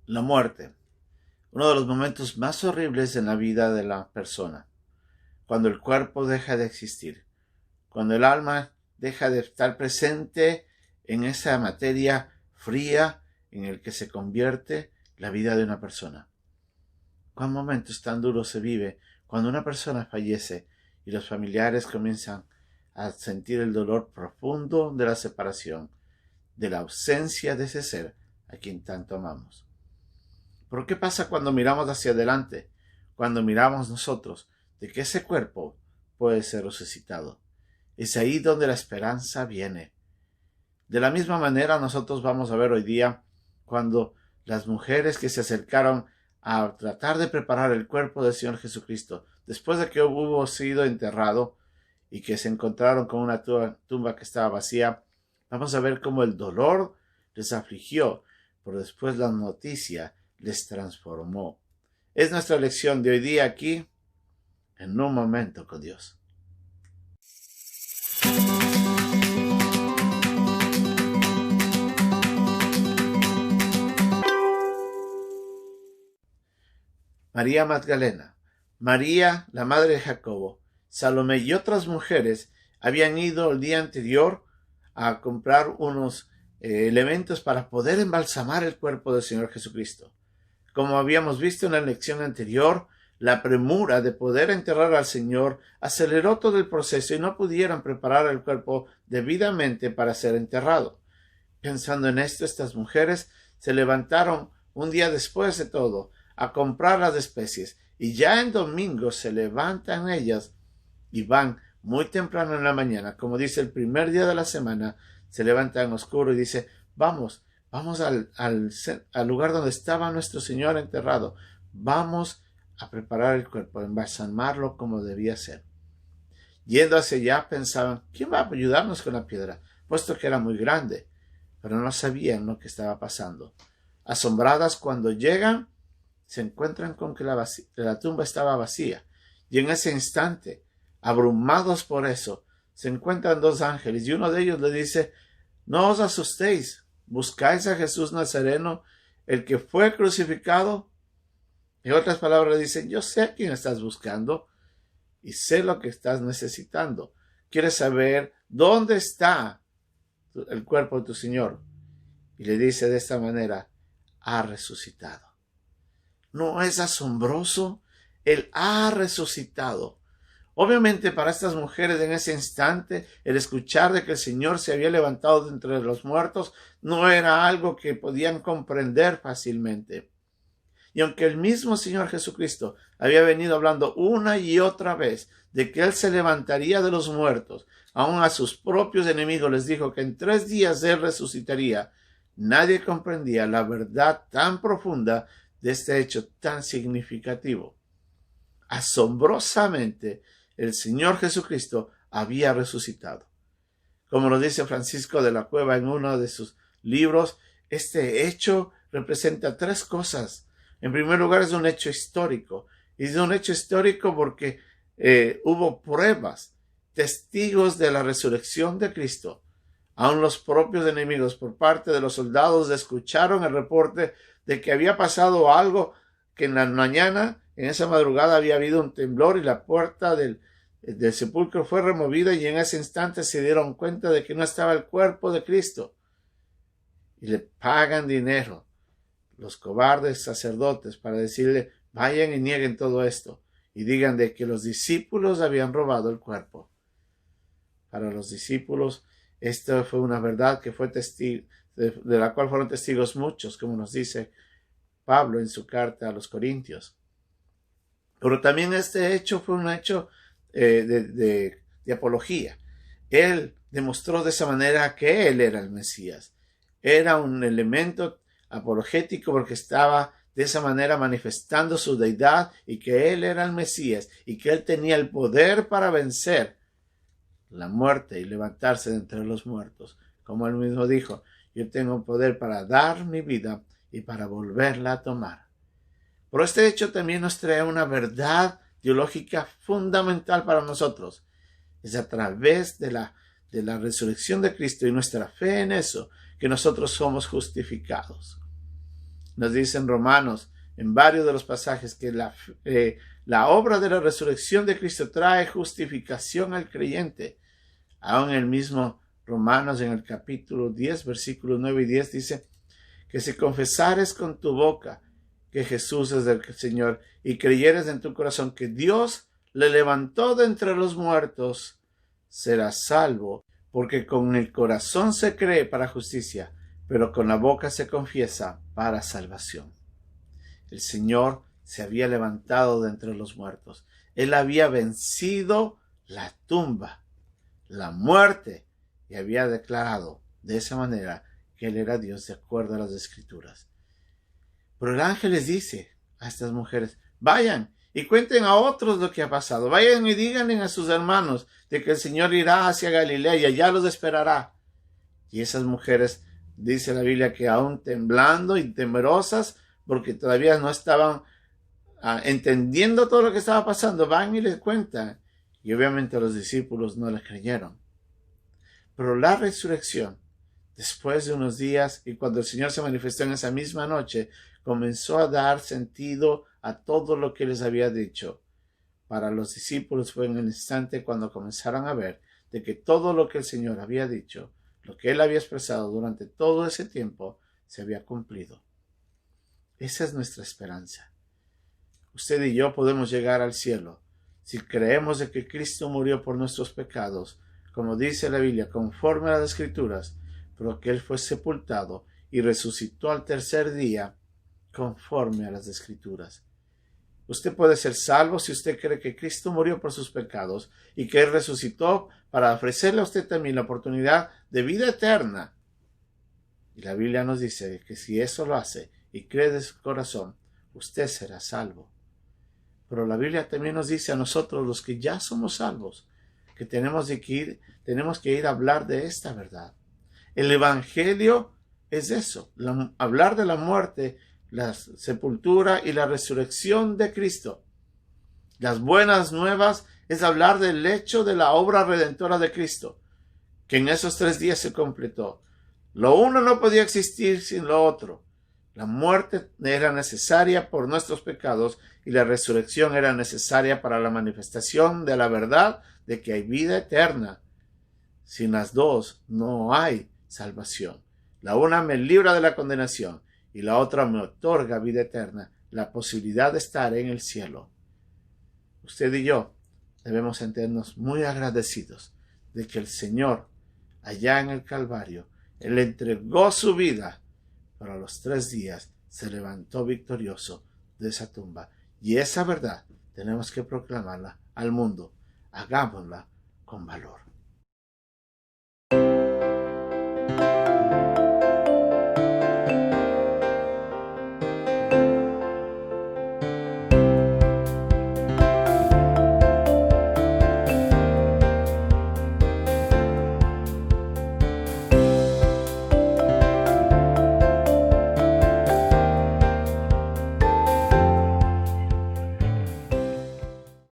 La muerte, uno de los momentos más horribles en la vida de la persona, cuando el cuerpo deja de existir, cuando el alma deja de estar presente en esa materia fría en el que se convierte la vida de una persona. ¿Cuán momentos tan duros se vive cuando una persona fallece y los familiares comienzan a sentir el dolor profundo de la separación, de la ausencia de ese ser a quien tanto amamos? ¿Pero qué pasa cuando miramos hacia adelante? Cuando miramos nosotros de que ese cuerpo puede ser resucitado. Es ahí donde la esperanza viene. De la misma manera nosotros vamos a ver hoy día cuando las mujeres que se acercaron a tratar de preparar el cuerpo del Señor Jesucristo, después de que hubo sido enterrado y que se encontraron con una tumba que estaba vacía, vamos a ver cómo el dolor les afligió, pero después la noticia les transformó. Es nuestra lección de hoy día aquí, en un momento con Dios. María Magdalena, María, la madre de Jacobo, Salomé y otras mujeres habían ido el día anterior a comprar unos elementos para poder embalsamar el cuerpo del Señor Jesucristo. Como habíamos visto en la lección anterior, la premura de poder enterrar al Señor aceleró todo el proceso y no pudieron preparar el cuerpo debidamente para ser enterrado. Pensando en esto, estas mujeres se levantaron un día después de todo a comprar las especies, y ya en domingo se levantan ellas y van muy temprano en la mañana, como dice el primer día de la semana, se levantan oscuro y dice, vamos al lugar donde estaba nuestro Señor enterrado, vamos a preparar el cuerpo, a embalsamarlo como debía ser. Yendo hacia allá pensaban, ¿quién va a ayudarnos con la piedra? Puesto que era muy grande, pero no sabían lo que estaba pasando. Asombradas, cuando llegan, se encuentran con que la tumba estaba vacía, y en ese instante, abrumados por eso, se encuentran dos ángeles, y uno de ellos le dice, no os asustéis, buscáis a Jesús Nazareno, el que fue crucificado. En otras palabras, le dicen, yo sé a quién estás buscando, y sé lo que estás necesitando. ¿Quieres saber dónde está el cuerpo de tu Señor? Y le dice de esta manera, ha resucitado. ¿No es asombroso? Él ha resucitado. Obviamente para estas mujeres en ese instante, el escuchar de que el Señor se había levantado de entre los muertos no era algo que podían comprender fácilmente. Y aunque el mismo Señor Jesucristo había venido hablando una y otra vez de que Él se levantaría de los muertos, aun a sus propios enemigos les dijo que en 3 días Él resucitaría, nadie comprendía la verdad tan profunda de este hecho tan significativo. Asombrosamente, el Señor Jesucristo había resucitado. Como lo dice Francisco de la Cueva en uno de sus libros, este hecho representa 3 cosas. En primer lugar, es un hecho histórico. Y es un hecho histórico porque hubo pruebas, testigos de la resurrección de Cristo. Aun los propios enemigos por parte de los soldados escucharon el reporte de que había pasado algo, que en la mañana, en esa madrugada, había habido un temblor y la puerta del sepulcro fue removida, y en ese instante se dieron cuenta de que no estaba el cuerpo de Cristo. Y le pagan dinero los cobardes sacerdotes para decirle, vayan y nieguen todo esto y digan de que los discípulos habían robado el cuerpo. Para los discípulos, esta fue una verdad que fue testigo, de la cual fueron testigos muchos, como nos dice Pablo en su carta a los Corintios. Pero también este hecho fue un hecho de apología. Él demostró de esa manera que él era el Mesías. Era un elemento apologético porque estaba de esa manera manifestando su deidad y que él era el Mesías y que él tenía el poder para vencer la muerte y levantarse de entre los muertos. Como él mismo dijo, yo tengo poder para dar mi vida y para volverla a tomar. Pero este hecho también nos trae una verdad teológica fundamental para nosotros. Es a través de la resurrección de Cristo y nuestra fe en eso que nosotros somos justificados. Nos dicen Romanos en varios de los pasajes que la obra de la resurrección de Cristo trae justificación al creyente. Aún el mismo Romanos en el capítulo 10, versículos 9 y 10 dice que si confesares con tu boca que Jesús es el Señor y creyeres en tu corazón que Dios le levantó de entre los muertos, serás salvo, porque con el corazón se cree para justicia, pero con la boca se confiesa para salvación. El Señor se había levantado de entre los muertos. Él había vencido la tumba, la muerte, y había declarado de esa manera que Él era Dios de acuerdo a las Escrituras. Pero el ángel les dice a estas mujeres, vayan y cuenten a otros lo que ha pasado. Vayan y díganle a sus hermanos de que el Señor irá hacia Galilea y allá los esperará. Y esas mujeres, dice la Biblia, que aún temblando y temerosas, porque todavía no estaban entendiendo todo lo que estaba pasando, van y les cuentan. Y obviamente los discípulos no les creyeron. Pero la resurrección, después de unos días, y cuando el Señor se manifestó en esa misma noche, comenzó a dar sentido a todo lo que les había dicho. Para los discípulos fue en el instante cuando comenzaron a ver de que todo lo que el Señor había dicho, lo que Él había expresado durante todo ese tiempo, se había cumplido. Esa es nuestra esperanza. Usted y yo podemos llegar al cielo si creemos de que Cristo murió por nuestros pecados, como dice la Biblia, conforme a las Escrituras, pero que Él fue sepultado y resucitó al tercer día, conforme a las Escrituras. Usted puede ser salvo si usted cree que Cristo murió por sus pecados y que Él resucitó para ofrecerle a usted también la oportunidad de vida eterna. Y la Biblia nos dice que si eso lo hace y cree de su corazón, usted será salvo. Pero la Biblia también nos dice a nosotros, los que ya somos salvos, que tenemos que ir a hablar de esta verdad. El Evangelio es eso, hablar de la muerte, la sepultura y la resurrección de Cristo. Las buenas nuevas es hablar del hecho de la obra redentora de Cristo, que en esos 3 días se completó. Lo uno no podía existir sin lo otro. La muerte era necesaria por nuestros pecados y la resurrección era necesaria para la manifestación de la verdad de que hay vida eterna. Sin las dos no hay salvación. La una me libra de la condenación y la otra me otorga vida eterna, la posibilidad de estar en el cielo. Usted y yo debemos sentirnos muy agradecidos de que el Señor, allá en el Calvario, Él entregó su vida, pero a los 3 días se levantó victorioso de esa tumba. Y esa verdad tenemos que proclamarla al mundo. Hagámosla con valor.